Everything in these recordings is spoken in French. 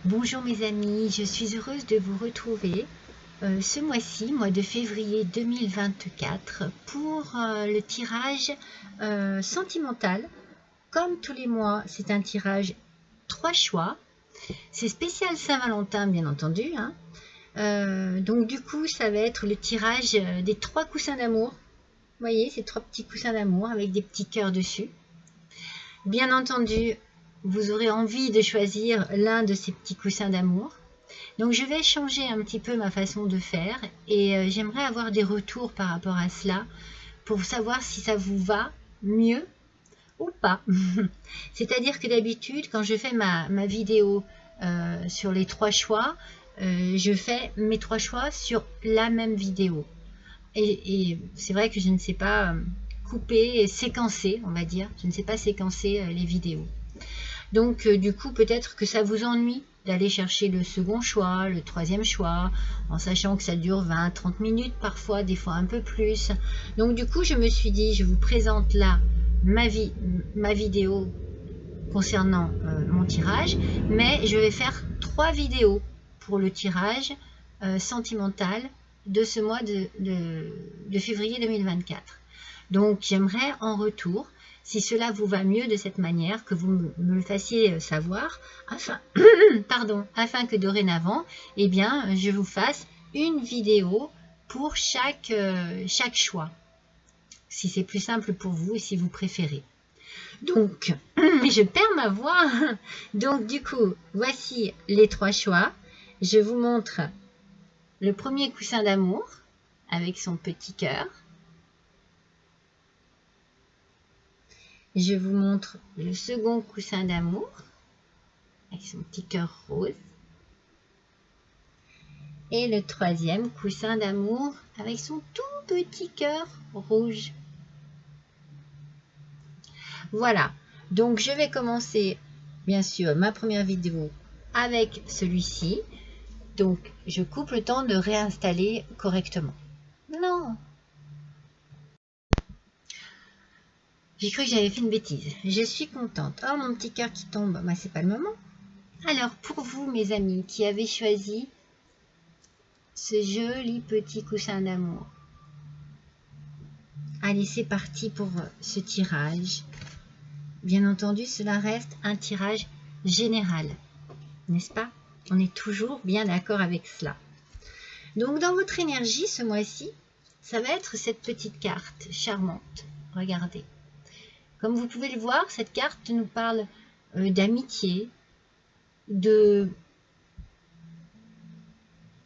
Bonjour mes amis, je suis heureuse de vous retrouver ce mois-ci, mois de février 2024, pour le tirage sentimental. Comme tous les mois, c'est un tirage 3 choix. C'est spécial Saint-Valentin, bien entendu. Donc du coup, ça va être le tirage des 3 coussins d'amour. Vous voyez, ces 3 petits coussins d'amour avec des petits cœurs dessus. Bien entendu, vous aurez envie de choisir l'un de ces petits coussins d'amour. Donc je vais changer un petit peu ma façon de faire et j'aimerais avoir des retours par rapport à cela pour savoir si ça vous va mieux ou pas. C'est-à-dire que d'habitude, quand je fais ma vidéo sur les 3 choix, je fais mes 3 choix sur la même vidéo. Et c'est vrai que je ne sais pas couper et séquencer, on va dire. Je ne sais pas séquencer les vidéos. Donc du coup, peut-être que ça vous ennuie d'aller chercher le second choix, le troisième choix, en sachant que ça dure 20-30 minutes parfois, des fois un peu plus. Donc du coup, je me suis dit, je vous présente là ma vidéo concernant mon tirage, mais je vais faire 3 vidéos pour le tirage sentimental de ce mois de février 2024. Donc j'aimerais en retour, si cela vous va mieux de cette manière, que vous me le fassiez savoir, afin, afin que dorénavant, eh bien, je vous fasse une vidéo pour chaque choix, si c'est plus simple pour vous et si vous préférez. Donc, je perds ma voix. Donc du coup, voici les 3 choix. Je vous montre le premier coussin d'amour avec son petit cœur. Je vous montre le second coussin d'amour avec son petit cœur rose. Et le troisième coussin d'amour avec son tout petit cœur rouge. Voilà, donc je vais commencer bien sûr ma première vidéo avec celui-ci. Donc je coupe le temps de réinstaller correctement. Non, j'ai cru que j'avais fait une bêtise. Je suis contente. Oh, mon petit cœur qui tombe. Bah, c'est pas le moment. Alors, pour vous, mes amis, qui avez choisi ce joli petit coussin d'amour. Allez, c'est parti pour ce tirage. Bien entendu, cela reste un tirage général, n'est-ce pas? On est toujours bien d'accord avec cela. Donc, dans votre énergie, ce mois-ci, ça va être cette petite carte charmante. Regardez. Comme vous pouvez le voir, cette carte nous parle d'amitié, de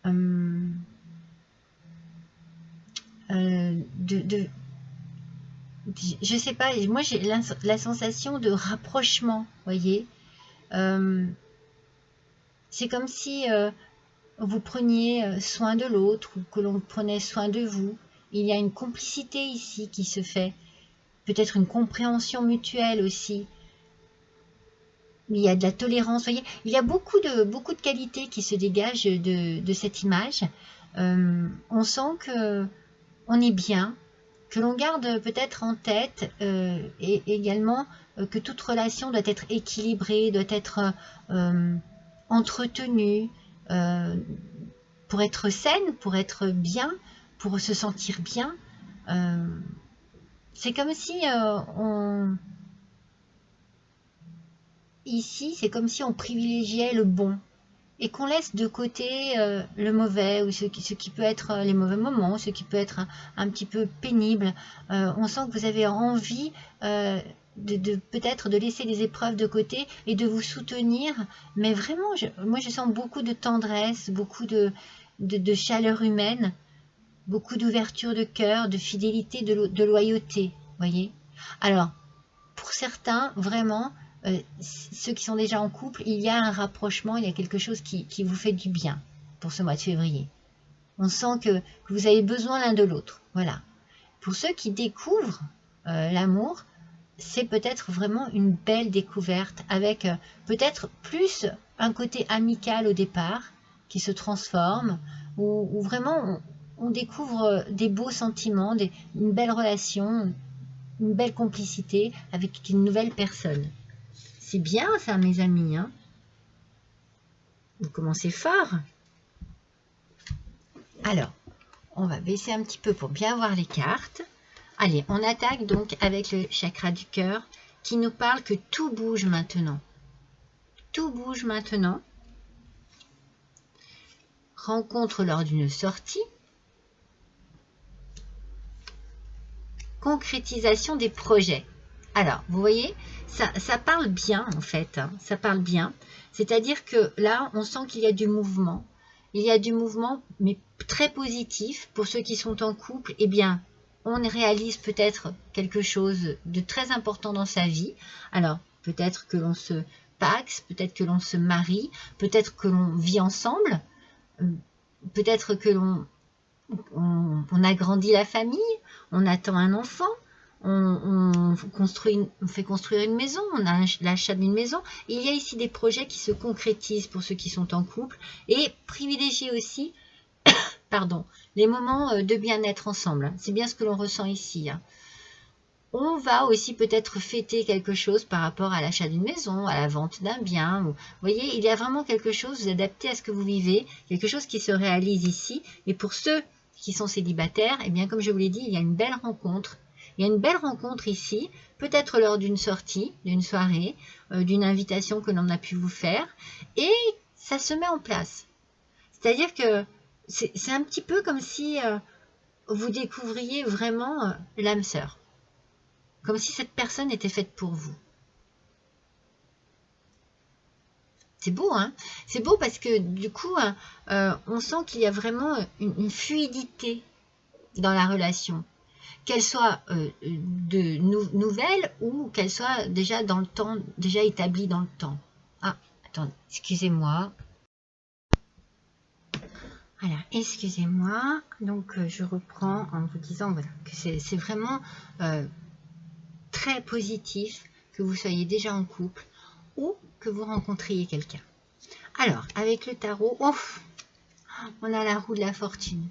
je sais pas, moi j'ai la sensation de rapprochement, voyez. C'est comme si vous preniez soin de l'autre ou que l'on prenait soin de vous. Il y a une complicité ici qui se fait, peut-être une compréhension mutuelle aussi. Il y a de la tolérance, voyez. Il y a beaucoup de qualités qui se dégagent de cette image. On sent que on est bien, que l'on garde peut-être en tête et également que toute relation doit être équilibrée, doit être entretenue pour être saine, pour être bien, pour se sentir bien. C'est comme si ici, c'est comme si on privilégiait le bon et qu'on laisse de côté le mauvais ou ce qui peut être les mauvais moments, ce qui peut être un petit peu pénible. On sent que vous avez envie peut-être de laisser les épreuves de côté et de vous soutenir, mais vraiment, moi je sens beaucoup de tendresse, beaucoup de chaleur humaine, beaucoup d'ouverture de cœur, de fidélité, de loyauté, voyez. Alors, pour certains, vraiment, ceux qui sont déjà en couple, il y a un rapprochement, il y a quelque chose qui vous fait du bien pour ce mois de février. On sent que vous avez besoin l'un de l'autre. Voilà. Pour ceux qui découvrent l'amour, c'est peut-être vraiment une belle découverte avec peut-être plus un côté amical au départ qui se transforme, où vraiment on découvre des beaux sentiments, une belle relation, une belle complicité avec une nouvelle personne. C'est bien ça, mes amis. Vous commencez fort. Alors, on va baisser un petit peu pour bien voir les cartes. Allez, on attaque donc avec le chakra du cœur qui nous parle que tout bouge maintenant. Tout bouge maintenant. Rencontre lors d'une sortie. Concrétisation des projets. Alors, vous voyez, ça parle bien en fait, hein, ça parle bien. C'est-à-dire que là, on sent qu'il y a du mouvement. Il y a du mouvement, mais très positif. Pour ceux qui sont en couple, eh bien, on réalise peut-être quelque chose de très important dans sa vie. Alors, peut-être que l'on se paxe, peut-être que l'on se marie, peut-être que l'on vit ensemble, peut-être que on agrandit la famille, on attend un enfant, on fait construire une maison, on a l'achat d'une maison. Il y a ici des projets qui se concrétisent pour ceux qui sont en couple et privilégiez aussi pardon, les moments de bien-être ensemble. C'est bien ce que l'on ressent ici. On va aussi peut-être fêter quelque chose par rapport à l'achat d'une maison, à la vente d'un bien. Vous voyez, il y a vraiment quelque chose, vous adaptez à ce que vous vivez, quelque chose qui se réalise ici. Et pour ceux qui sont célibataires, eh bien, comme je vous l'ai dit, il y a une belle rencontre. Il y a une belle rencontre ici, peut-être lors d'une sortie, d'une soirée, d'une invitation que l'on a pu vous faire. Et ça se met en place. C'est-à-dire que c'est un petit peu comme si vous découvriez vraiment l'âme sœur. Comme si cette personne était faite pour vous. C'est beau, hein? C'est beau parce que du coup, on sent qu'il y a vraiment une fluidité dans la relation. Qu'elle soit nouvelle ou qu'elle soit déjà dans le temps, déjà établie dans le temps. Ah, attendez, excusez-moi. Voilà, excusez-moi. Donc, je reprends en vous disant voilà, que c'est vraiment très positif que vous soyez déjà en couple ou que vous rencontriez quelqu'un. Alors, avec le tarot, on a la roue de la fortune.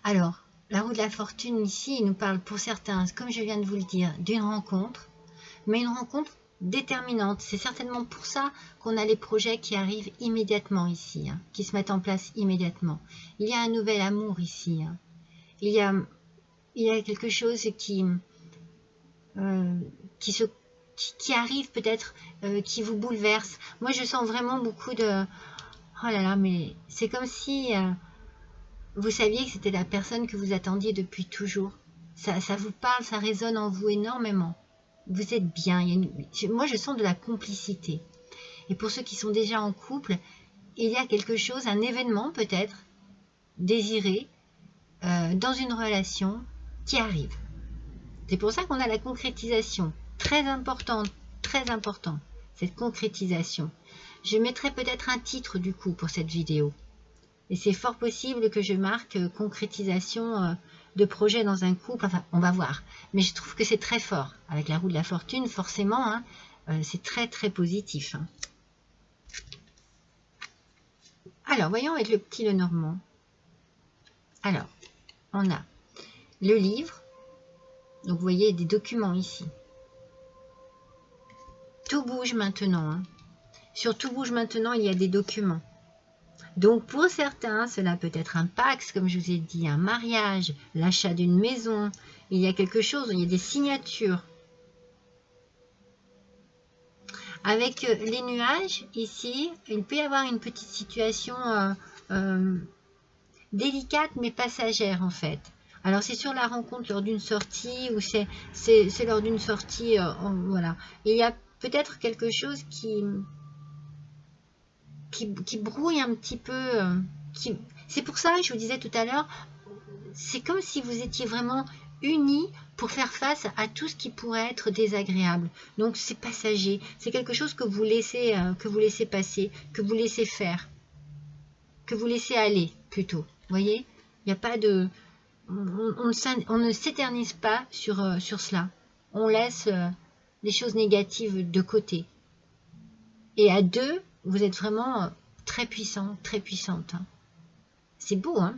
Alors, la roue de la fortune ici, il nous parle pour certains, comme je viens de vous le dire, d'une rencontre, mais une rencontre déterminante. C'est certainement pour ça qu'on a les projets qui arrivent immédiatement ici, hein, qui se mettent en place immédiatement. Il y a un nouvel amour ici. Hein. Il y a quelque chose qui arrive peut-être, qui vous bouleverse. Moi, je sens vraiment beaucoup de... Oh là là, mais c'est comme si vous saviez que c'était la personne que vous attendiez depuis toujours. Ça vous parle, ça résonne en vous énormément. Vous êtes bien. Moi, je sens de la complicité. Et pour ceux qui sont déjà en couple, il y a quelque chose, un événement peut-être, désiré, dans une relation qui arrive. C'est pour ça qu'on a la concrétisation. Très important, cette concrétisation. Je mettrai peut-être un titre du coup pour cette vidéo. Et c'est fort possible que je marque concrétisation de projet dans un couple. Enfin, on va voir. Mais je trouve que c'est très fort. Avec la roue de la fortune, forcément, hein, c'est très très positif. Hein. Alors, voyons avec le petit Lenormand. Alors, on a le livre. Donc, vous voyez des documents ici. Tout bouge maintenant. Hein. Sur Tout bouge maintenant, il y a des documents. Donc, pour certains, cela peut être un pax, comme je vous ai dit, un mariage, l'achat d'une maison. Il y a quelque chose, il y a des signatures. Avec les nuages, ici, il peut y avoir une petite situation délicate, mais passagère, en fait. Alors, c'est sur la rencontre lors d'une sortie, ou c'est lors d'une sortie, voilà. Il y a peut-être quelque chose qui brouille un petit peu. C'est pour ça, je vous disais tout à l'heure, c'est comme si vous étiez vraiment unis pour faire face à tout ce qui pourrait être désagréable. Donc c'est passager, c'est quelque chose que vous laissez passer, que vous laissez faire, que vous laissez aller plutôt. Vous voyez, il n'y a pas de... On ne s'éternise pas sur cela. On laisse les choses négatives de côté. Et à deux, vous êtes vraiment très puissant, très puissante. C'est beau, hein?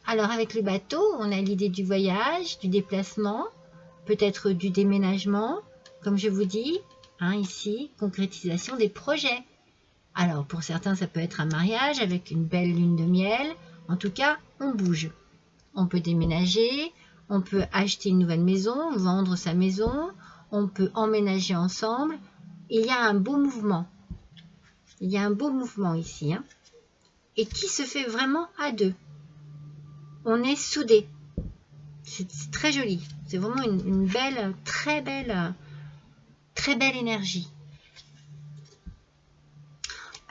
Alors, avec le bateau, on a l'idée du voyage, du déplacement, peut-être du déménagement, comme je vous dis, hein, ici, concrétisation des projets. Alors, pour certains, ça peut être un mariage avec une belle lune de miel. En tout cas, on bouge. On peut déménager, on peut acheter une nouvelle maison, vendre sa maison, on peut emménager ensemble. Il y a un beau mouvement. Il y a un beau mouvement ici, hein, et qui se fait vraiment à deux. On est soudés. C'est très joli. C'est vraiment une belle, très belle énergie.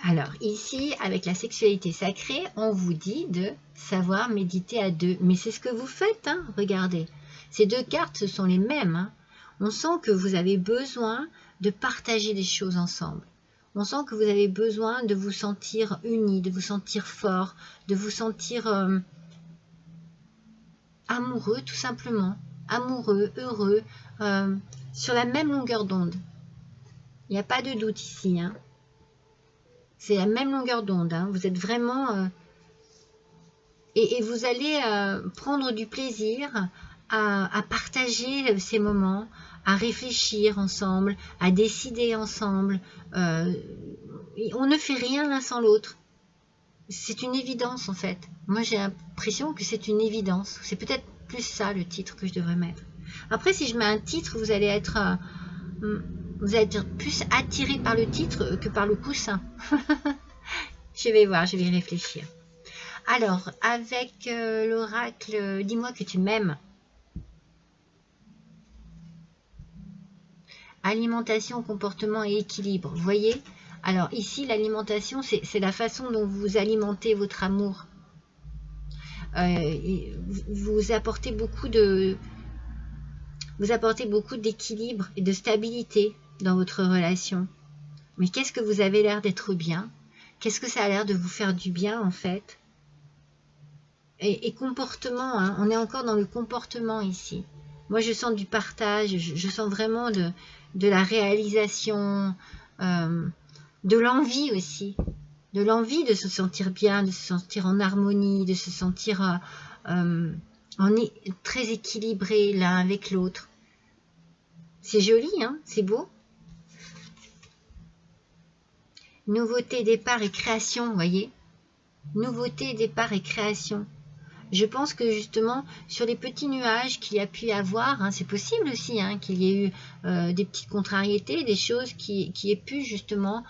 Alors ici, avec la sexualité sacrée, on vous dit de savoir méditer à deux. Mais c'est ce que vous faites, hein, regardez. Ces deux cartes, ce sont les mêmes. Hein. On sent que vous avez besoin de partager des choses ensemble. On sent que vous avez besoin de vous sentir unis, de vous sentir fort, de vous sentir amoureux tout simplement. Amoureux, heureux, sur la même longueur d'onde. Il n'y a pas de doute ici, hein. C'est la même longueur d'onde. Hein. Vous êtes vraiment... et vous allez prendre du plaisir à partager ces moments, à réfléchir ensemble, à décider ensemble. On ne fait rien l'un sans l'autre. C'est une évidence en fait. Moi j'ai l'impression que c'est une évidence. C'est peut-être plus ça le titre que je devrais mettre. Après si je mets un titre, vous allez être plus attiré par le titre que par le coussin. Je vais voir, je vais y réfléchir. Alors, avec l'oracle, dis-moi que tu m'aimes. Alimentation, comportement et équilibre. Vous voyez? Alors ici, l'alimentation, c'est la façon dont vous alimentez votre amour. Vous apportez beaucoup d'équilibre et de stabilité dans votre relation. Mais qu'est-ce que vous avez l'air d'être bien? Qu'est-ce que ça a l'air de vous faire du bien en fait? Et comportement, hein, on est encore dans le comportement ici. Moi je sens du partage, je sens vraiment de la réalisation, de l'envie aussi. De l'envie de se sentir bien, de se sentir en harmonie, de se sentir très équilibré l'un avec l'autre. C'est joli, hein, c'est beau. Nouveauté, départ et création, vous voyez. Nouveauté, départ et création. Je pense que justement, sur les petits nuages qu'il y a pu y avoir, hein, c'est possible aussi hein, qu'il y ait eu des petites contrariétés, des choses qui aient pu justement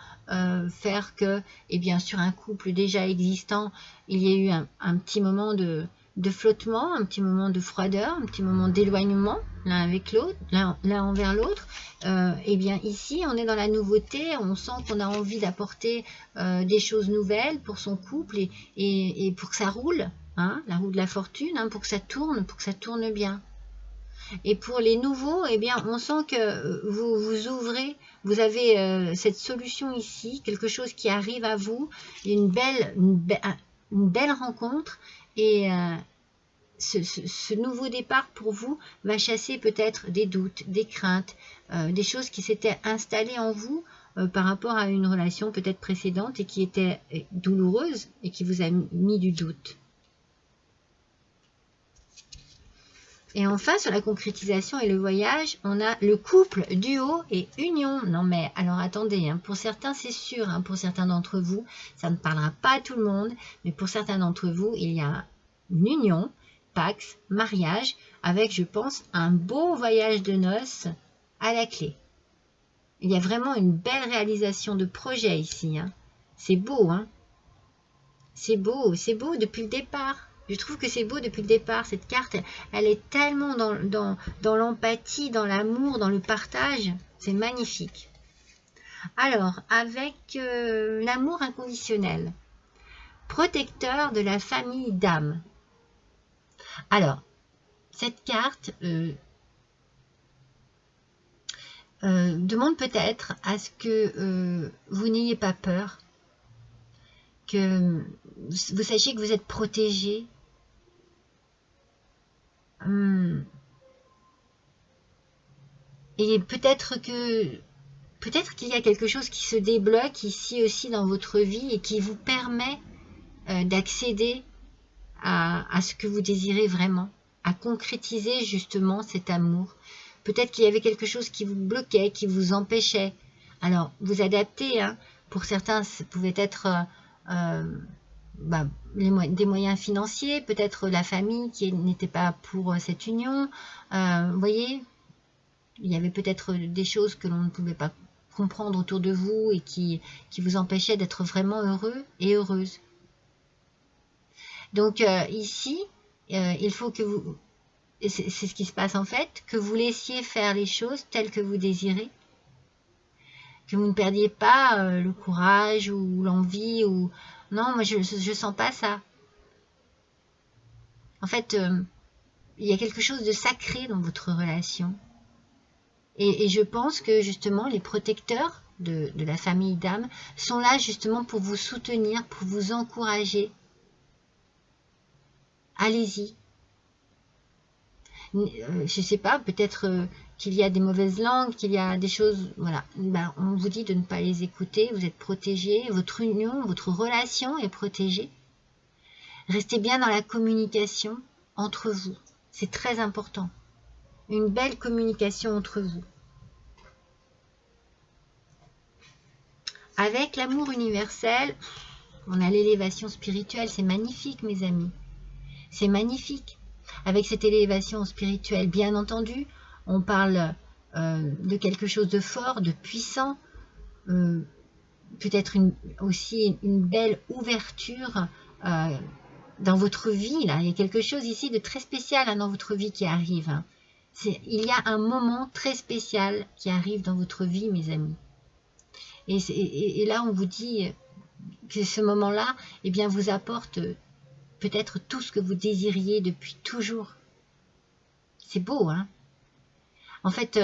faire que, eh bien, sur un couple déjà existant, il y ait eu un petit moment de flottement, un petit moment de froideur, un petit moment d'éloignement l'un avec l'autre, l'un envers l'autre. Eh bien ici on est dans la nouveauté, on sent qu'on a envie d'apporter des choses nouvelles pour son couple et pour que ça roule, hein, la roue de la fortune, hein, pour que ça tourne bien. Et pour les nouveaux, eh bien on sent que vous ouvrez, vous avez cette solution ici, quelque chose qui arrive à vous, une belle rencontre, et ce nouveau départ pour vous va chasser peut-être des doutes, des craintes, des choses qui s'étaient installées en vous par rapport à une relation peut-être précédente et qui était douloureuse et qui vous a mis du doute. Et enfin, sur la concrétisation et le voyage, on a le couple, duo et union. Non mais, alors attendez, hein, pour certains c'est sûr, hein, pour certains d'entre vous, ça ne parlera pas à tout le monde, mais pour certains d'entre vous, il y a une union, pax, mariage, avec, je pense, un beau voyage de noces à la clé. Il y a vraiment une belle réalisation de projet ici. Hein. C'est beau, hein. C'est beau depuis le départ. Je trouve que c'est beau depuis le départ. Cette carte, elle est tellement dans l'empathie, dans l'amour, dans le partage. C'est magnifique. Alors, avec l'amour inconditionnel, protecteur de la famille d'âme. Alors, cette carte demande peut-être à ce que vous n'ayez pas peur, que vous sachiez que vous êtes protégé. Et peut-être qu'il y a quelque chose qui se débloque ici aussi dans votre vie et qui vous permet d'accéder à ce que vous désirez vraiment, à concrétiser justement cet amour. Peut-être qu'il y avait quelque chose qui vous bloquait, qui vous empêchait. Alors, vous adaptez, hein, Pour certains, ça pouvait être des moyens financiers, peut-être la famille qui n'était pas pour cette union. Vous voyez, il y avait peut-être des choses que l'on ne pouvait pas comprendre autour de vous et qui vous empêchaient d'être vraiment heureux et heureuse. Donc ici, il faut que vous... C'est ce qui se passe en fait, que vous laissiez faire les choses telles que vous désirez, que vous ne perdiez pas le courage ou l'envie ou... Non, moi je sens pas ça. En fait, il y a quelque chose de sacré dans votre relation. Et je pense que justement les protecteurs de la famille d'âme sont là justement pour vous soutenir, pour vous encourager. Allez-y. Je sais pas, peut-être qu'il y a des mauvaises langues, qu'il y a des choses, voilà. Ben, on vous dit de ne pas les écouter, vous êtes protégés, votre union, votre relation est protégée. Restez bien dans la communication entre vous, c'est très important. Une belle communication entre vous. Avec l'amour universel, on a l'élévation spirituelle, c'est magnifique mes amis, c'est magnifique. Avec cette élévation spirituelle, bien entendu, on parle de quelque chose de fort, de puissant, peut-être aussi une belle ouverture dans votre vie. Là. Il y a quelque chose ici de très spécial dans votre vie qui arrive. Hein. Il y a un moment très spécial qui arrive dans votre vie, mes amis. Et là, on vous dit que ce moment-là, eh bien, vous apporte peut-être tout ce que vous désiriez depuis toujours. C'est beau, hein? En fait,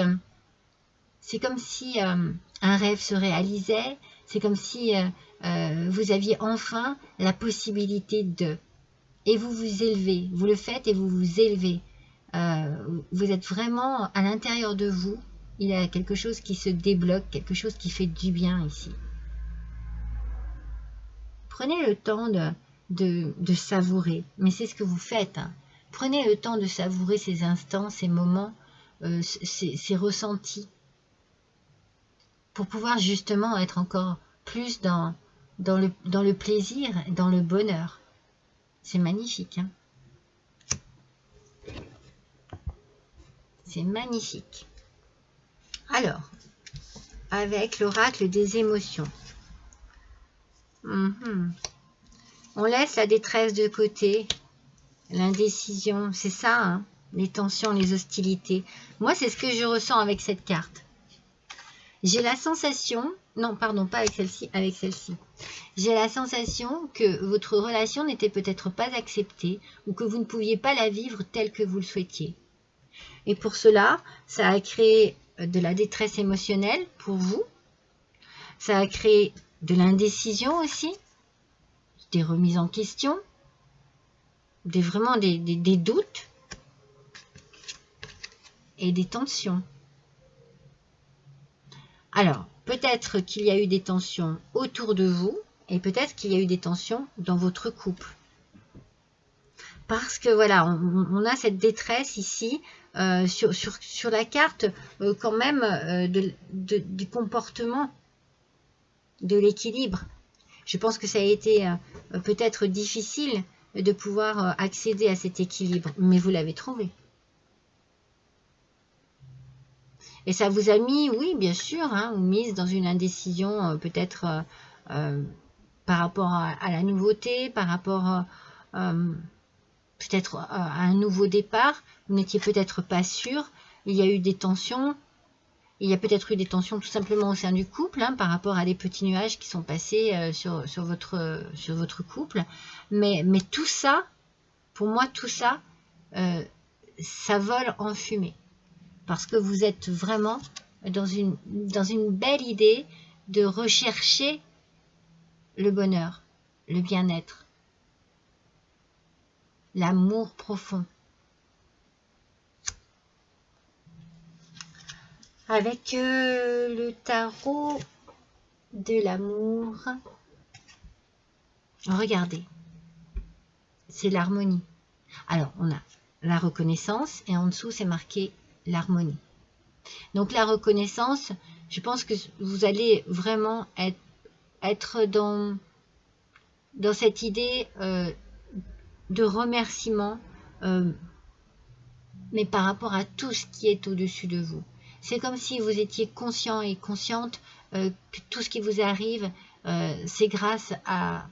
c'est comme si un rêve se réalisait, c'est comme si vous aviez enfin la possibilité de... Et vous vous élevez, vous le faites et vous vous élevez. Vous êtes vraiment à l'intérieur de vous, il y a quelque chose qui se débloque, quelque chose qui fait du bien ici. Prenez le temps de savourer, mais c'est ce que vous faites. Hein. Prenez le temps de savourer ces instants, ces moments, ces ressentis, pour pouvoir justement être encore plus dans le plaisir, dans le bonheur. C'est magnifique. Hein. C'est magnifique. Alors, avec l'oracle des émotions. On laisse la détresse de côté, l'indécision, c'est ça, hein, les tensions, les hostilités. Moi, c'est ce que je ressens avec cette carte. J'ai la sensation, non, pardon, pas avec celle-ci, avec celle-ci. J'ai la sensation que votre relation n'était peut-être pas acceptée ou que vous ne pouviez pas la vivre telle que vous le souhaitiez. Et pour cela, ça a créé de la détresse émotionnelle pour vous. Ça a créé de l'indécision aussi, des remises en question, vraiment des doutes et des tensions. Alors, peut-être qu'il y a eu des tensions autour de vous et peut-être qu'il y a eu des tensions dans votre couple. Parce que voilà, on a cette détresse ici sur la carte quand même du comportement, de l'équilibre. Je pense que ça a été peut-être difficile de pouvoir accéder à cet équilibre, mais vous l'avez trouvé. Et ça vous a mis, oui, bien sûr, hein, mise dans une indécision peut-être par rapport à la nouveauté, par rapport peut-être à un nouveau départ. Vous n'étiez peut-être pas sûr. Il y a eu des tensions. Il y a peut-être eu des tensions tout simplement au sein du couple, hein, par rapport à des petits nuages qui sont passés sur votre couple. Mais tout ça, pour moi, tout ça, ça vole en fumée. Parce que vous êtes vraiment dans une belle idée de rechercher le bonheur, le bien-être, l'amour profond. Avec le tarot de l'amour, regardez, c'est l'harmonie. Alors, on a la reconnaissance et en dessous, c'est marqué l'harmonie. Donc, la reconnaissance, je pense que vous allez vraiment être être dans cette idée de remerciement, mais par rapport à tout ce qui est au-dessus de vous. C'est comme si vous étiez conscient et consciente que tout ce qui vous arrive, c'est grâce à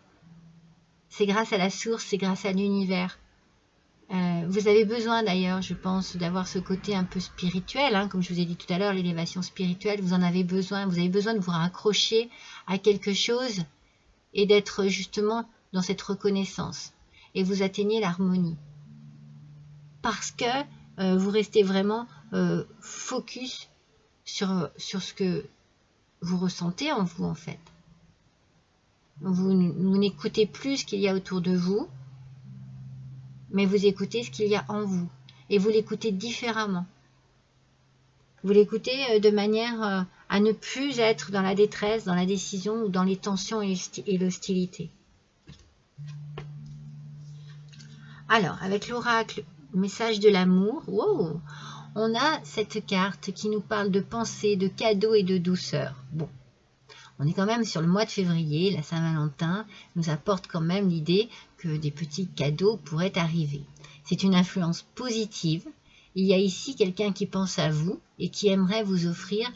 la source, c'est grâce à l'univers. Vous avez besoin d'ailleurs, je pense, d'avoir ce côté un peu spirituel, hein, comme je vous ai dit tout à l'heure, l'élévation spirituelle, vous en avez besoin, vous avez besoin de vous raccrocher à quelque chose et d'être justement dans cette reconnaissance. Et vous atteignez l'harmonie. Parce que vous restez vraiment focus sur ce que vous ressentez en vous, en fait. Vous n'écoutez plus ce qu'il y a autour de vous, mais vous écoutez ce qu'il y a en vous. Et vous l'écoutez différemment. Vous l'écoutez de manière à ne plus être dans la détresse, dans la décision ou dans les tensions et l'hostilité. Alors, avec l'oracle, message de l'amour, wow, on a cette carte qui nous parle de pensée, de cadeaux et de douceur. Bon, on est quand même sur le mois de février, la Saint-Valentin nous apporte quand même l'idée que des petits cadeaux pourraient arriver. C'est une influence positive. Il y a ici quelqu'un qui pense à vous et qui aimerait vous offrir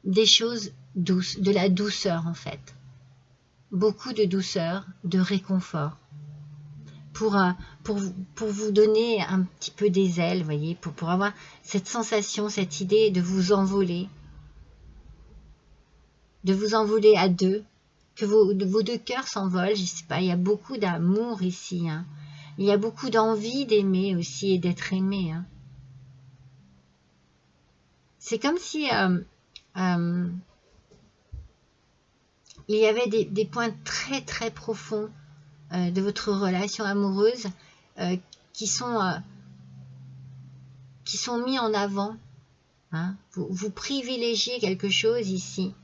des choses douces, de la douceur en fait. Beaucoup de douceur, de réconfort. Pour vous donner un petit peu des ailes, voyez, pour avoir cette sensation, cette idée de vous envoler. De vous envoler à deux, que vos deux cœurs s'envolent, je ne sais pas, il y a beaucoup d'amour ici, hein. Il y a beaucoup d'envie d'aimer aussi et d'être aimé. Hein. C'est comme si il y avait des points très très profonds de votre relation amoureuse qui sont mis en avant. Hein. Vous privilégiez quelque chose ici.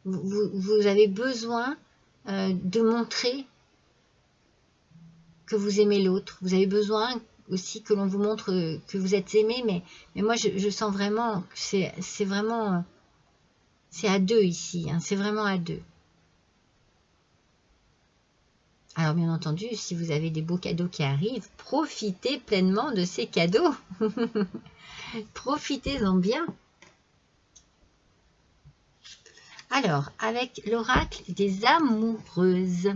Vous avez besoin de montrer que vous aimez l'autre. Vous avez besoin aussi que l'on vous montre que vous êtes aimé, mais moi je sens vraiment que c'est vraiment c'est à deux ici, hein, c'est vraiment à deux. Alors bien entendu, si vous avez des beaux cadeaux qui arrivent, profitez pleinement de ces cadeaux. Profitez-en bien. Alors, avec l'oracle des amoureuses.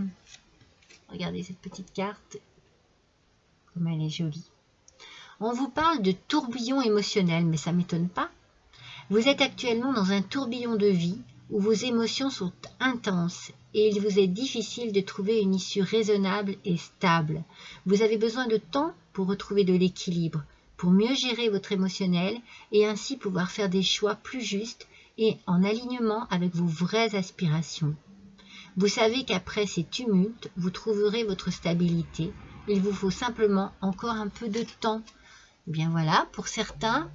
Regardez cette petite carte, comme elle est jolie. On vous parle de tourbillon émotionnel, mais ça ne m'étonne pas. Vous êtes actuellement dans un tourbillon de vie où vos émotions sont intenses et il vous est difficile de trouver une issue raisonnable et stable. Vous avez besoin de temps pour retrouver de l'équilibre, pour mieux gérer votre émotionnel et ainsi pouvoir faire des choix plus justes et en alignement avec vos vraies aspirations. Vous savez qu'après ces tumultes, vous trouverez votre stabilité. Il vous faut simplement encore un peu de temps. Eh bien voilà, pour certains,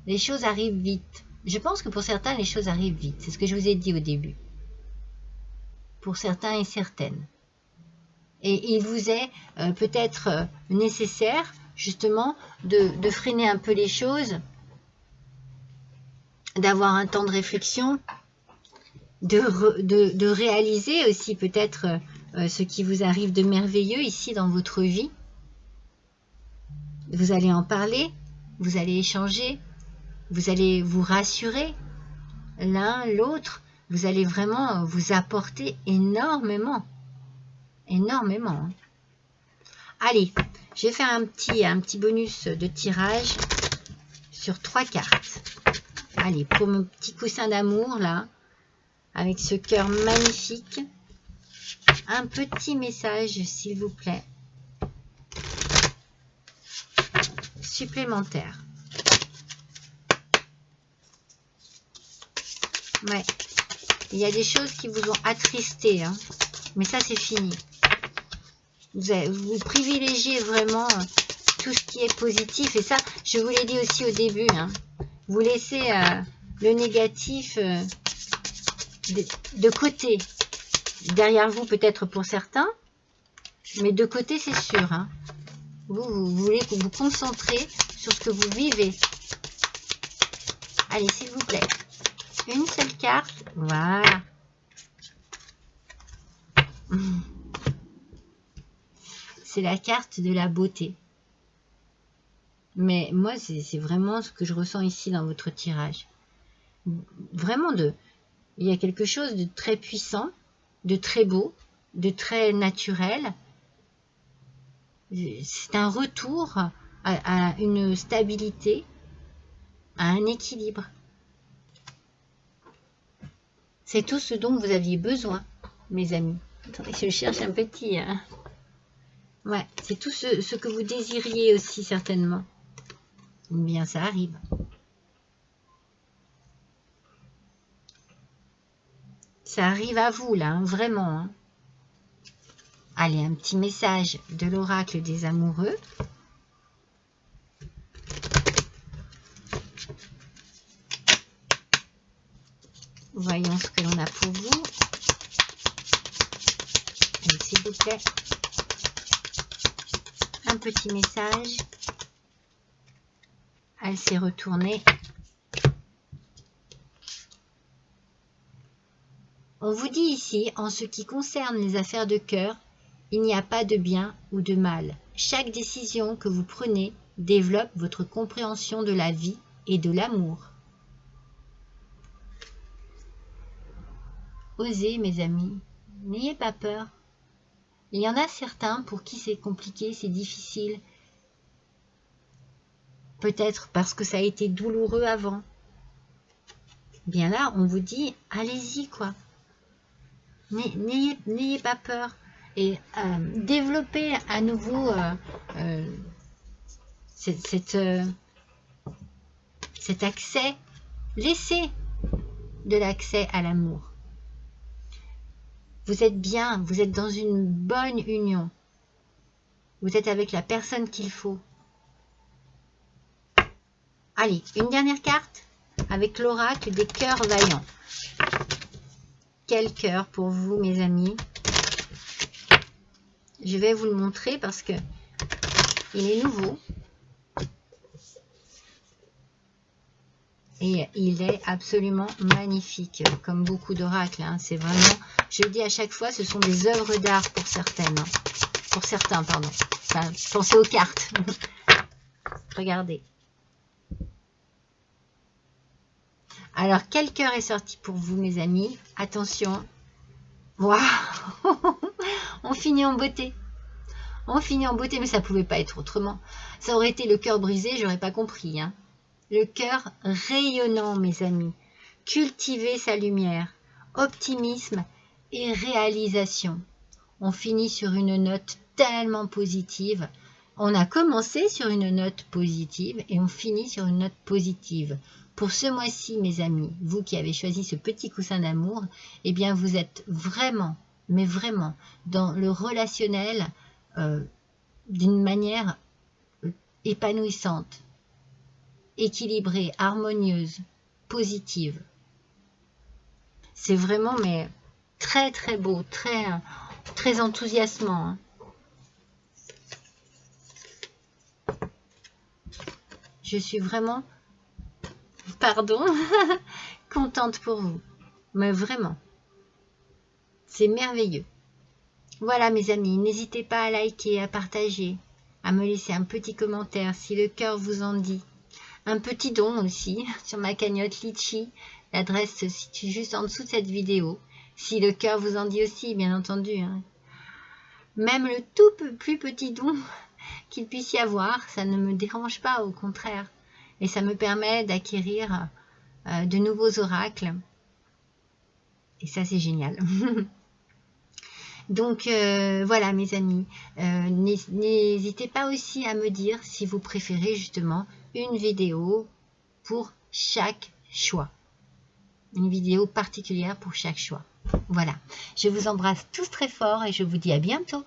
les choses arrivent vite. Je pense que pour certains, les choses arrivent vite. C'est ce que je vous ai dit au début. Pour certains et certaines. Et il vous est peut-être nécessaire, justement, de freiner un peu les choses, d'avoir un temps de réflexion, de réaliser aussi peut-être ce qui vous arrive de merveilleux ici dans votre vie. Vous allez en parler, vous allez échanger, vous allez vous rassurer l'un l'autre, vous allez vraiment vous apporter énormément. Énormément. Allez, je vais faire un petit bonus de tirage sur 3 cartes. Allez, pour mon petit coussin d'amour là, avec ce cœur magnifique, un petit message s'il vous plaît, supplémentaire. Ouais, il y a des choses qui vous ont attristé, hein, mais ça c'est fini. Vous privilégiez vraiment tout ce qui est positif, et ça, je vous l'ai dit aussi au début, hein, vous laissez le négatif de côté, derrière vous peut-être pour certains, mais de côté c'est sûr. Hein. Vous voulez vous concentrer sur ce que vous vivez. Allez, s'il vous plaît, Une seule carte. Voilà. C'est la carte de la beauté. Mais moi, c'est vraiment ce que je ressens ici dans votre tirage. Vraiment, il y a quelque chose de très puissant, de très beau, de très naturel. C'est un retour à une stabilité, à un équilibre. C'est tout ce dont vous aviez besoin, mes amis. Attendez, je cherche un petit... Ouais, c'est tout ce que vous désiriez aussi, certainement. Bien, ça arrive. Ça arrive à vous, là, hein, vraiment. Hein. Allez, un petit message de l'oracle des amoureux. Voyons ce que l'on a pour vous. S'il vous plaît. Un petit message. Elle s'est retournée. On vous dit ici, en ce qui concerne les affaires de cœur, il n'y a pas de bien ou de mal. Chaque décision que vous prenez développe votre compréhension de la vie et de l'amour. Osez, mes amis, n'ayez pas peur. Il y en a certains pour qui c'est compliqué, c'est difficile. Peut-être parce que ça a été douloureux avant. Bien là, on vous dit, allez-y, quoi. N'ayez pas peur. Et développez à nouveau cet accès. Laissez de l'accès à l'amour. Vous êtes bien, vous êtes dans une bonne union. Vous êtes avec la personne qu'il faut. Allez, une dernière carte avec l'oracle des cœurs vaillants. Quel cœur pour vous, mes amis? Je vais vous le montrer parce que il est nouveau. Et il est absolument magnifique, comme beaucoup d'oracles. Hein. C'est vraiment, je le dis à chaque fois, ce sont des œuvres d'art pour certaines. Hein. Pour certains, pardon. Enfin, pensez aux cartes. Regardez. Alors, quel cœur est sorti pour vous, mes amis? Attention. Waouh. On finit en beauté. On finit en beauté, mais ça ne pouvait pas être autrement. Ça aurait été le cœur brisé, j'aurais pas compris. Hein. Le cœur rayonnant, mes amis. Cultiver sa lumière, optimisme et réalisation. On finit sur une note tellement positive. On a commencé sur une note positive et on finit sur une note positive. Pour ce mois-ci, mes amis, vous qui avez choisi ce petit coussin d'amour, eh bien, vous êtes vraiment, mais vraiment, dans le relationnel d'une manière épanouissante, équilibrée, harmonieuse, positive. C'est vraiment mais très très beau, très enthousiasmant. Hein. Je suis vraiment, pardon, contente pour vous. Mais vraiment, c'est merveilleux. Voilà mes amis, n'hésitez pas à liker, à partager, à me laisser un petit commentaire si le cœur vous en dit. Un petit don aussi sur ma cagnotte Litchi. L'adresse se situe juste en dessous de cette vidéo. Si le cœur vous en dit aussi, bien entendu. Hein. Même le tout plus petit don qu'il puisse y avoir, ça ne me dérange pas, au contraire. Et ça me permet d'acquérir de nouveaux oracles. Et ça, c'est génial. Donc, voilà, mes amis. N'hésitez pas aussi à me dire si vous préférez justement une vidéo pour chaque choix. Une vidéo particulière pour chaque choix. Voilà. Je vous embrasse tous très fort et je vous dis à bientôt.